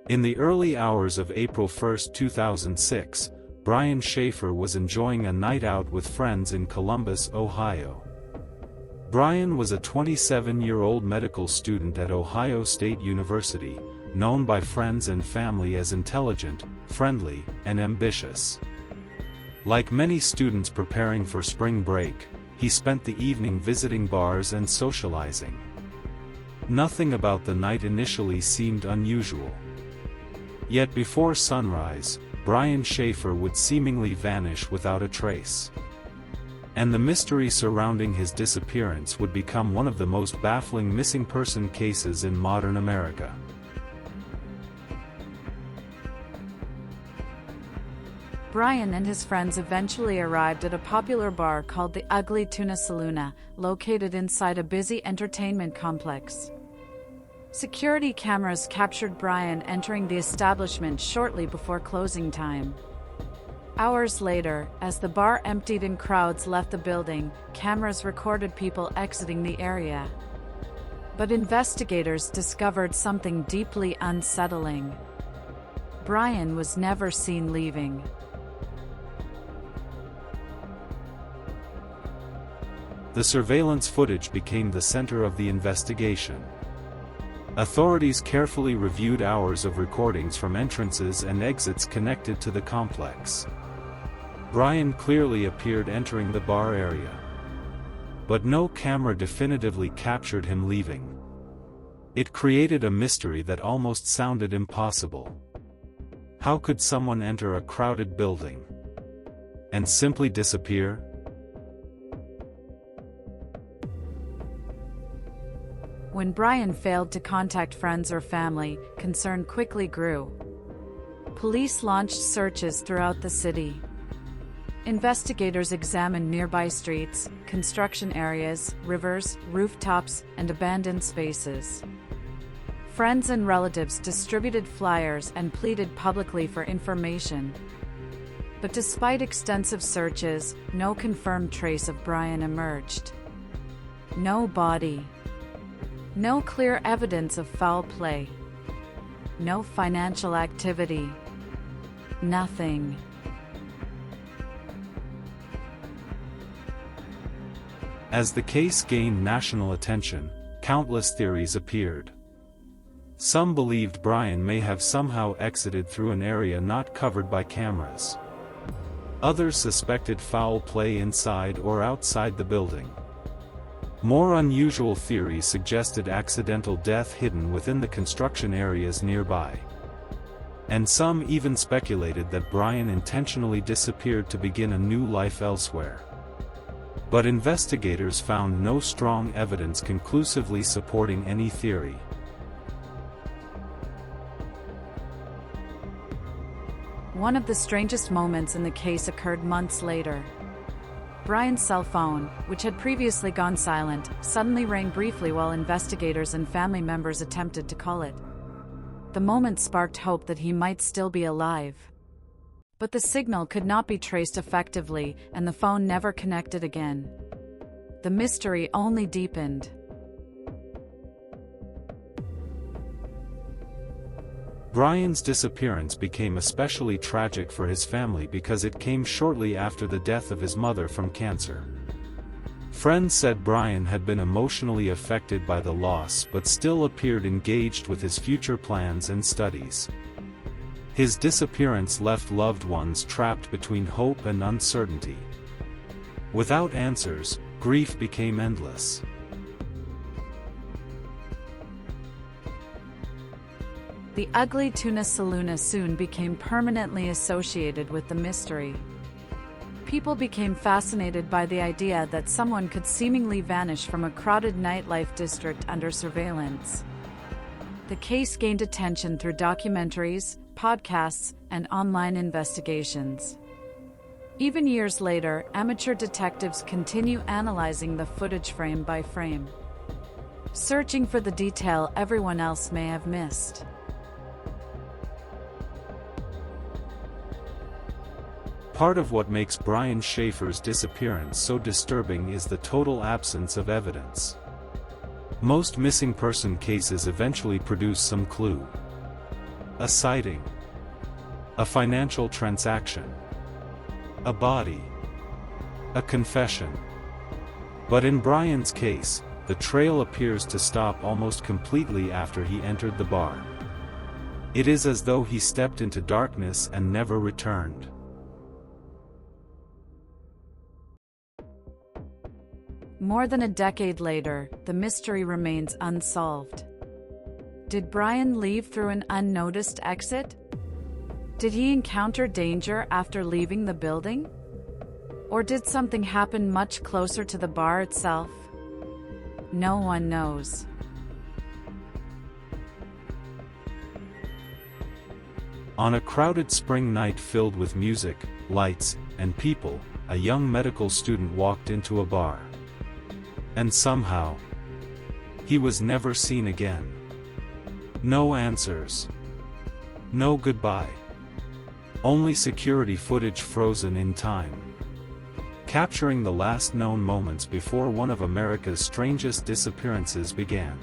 In the early hours of April 1, 2006, Brian Shaffer was enjoying a night out with friends in Columbus, Ohio. Brian was a 27-year-old medical student at Ohio State University, known by friends and family as intelligent, friendly, and ambitious. Like many students preparing for spring break, he spent the evening visiting bars and socializing. Nothing about the night initially seemed unusual. Yet before sunrise, Brian Shaffer would seemingly vanish without a trace. And the mystery surrounding his disappearance would become one of the most baffling missing person cases in modern America. Brian and his friends eventually arrived at a popular bar called the Ugly Tuna Saloon, located inside a busy entertainment complex. Security cameras captured Brian entering the establishment shortly before closing time. Hours later, as the bar emptied and crowds left the building, cameras recorded people exiting the area. But investigators discovered something deeply unsettling. Brian was never seen leaving. The surveillance footage became the center of the investigation. Authorities carefully reviewed hours of recordings from entrances and exits connected to the complex. Brian clearly appeared entering the bar area. But no camera definitively captured him leaving. It created a mystery that almost sounded impossible. How could someone enter a crowded building and simply disappear? When Brian failed to contact friends or family, concern quickly grew. Police launched searches throughout the city. Investigators examined nearby streets, construction areas, rivers, rooftops, and abandoned spaces. Friends and relatives distributed flyers and pleaded publicly for information. But despite extensive searches, no confirmed trace of Brian emerged. No body. No clear evidence of foul play. No financial activity. Nothing. As the case gained national attention, countless theories appeared. Some believed Brian may have somehow exited through an area not covered by cameras. Others suspected foul play inside or outside the building. More unusual theories suggested accidental death hidden within the construction areas nearby. And some even speculated that Brian intentionally disappeared to begin a new life elsewhere. But investigators found no strong evidence conclusively supporting any theory. One of the strangest moments in the case occurred months later. Brian's cell phone, which had previously gone silent, suddenly rang briefly while investigators and family members attempted to call it. The moment sparked hope that he might still be alive. But the signal could not be traced effectively, and the phone never connected again. The mystery only deepened. Brian's disappearance became especially tragic for his family because it came shortly after the death of his mother from cancer. Friends said Brian had been emotionally affected by the loss but still appeared engaged with his future plans and studies. His disappearance left loved ones trapped between hope and uncertainty. Without answers, grief became endless. The Ugly Tuna Saloon soon became permanently associated with the mystery. People became fascinated by the idea that someone could seemingly vanish from a crowded nightlife district under surveillance. The case gained attention through documentaries, podcasts, and online investigations. Even years later, amateur detectives continue analyzing the footage frame by frame, searching for the detail everyone else may have missed. Part of what makes Brian Shaffer's disappearance so disturbing is the total absence of evidence. Most missing person cases eventually produce some clue. A sighting. A financial transaction. A body. A confession. But in Brian's case, the trail appears to stop almost completely after he entered the bar. It is as though he stepped into darkness and never returned. More than a decade later, the mystery remains unsolved. Did Brian leave through an unnoticed exit? Did he encounter danger after leaving the building? Or did something happen much closer to the bar itself? No one knows. On a crowded spring night filled with music, lights, and people, a young medical student walked into a bar. And somehow, he was never seen again. No answers. No goodbye. Only security footage frozen in time, capturing the last known moments before one of America's strangest disappearances began.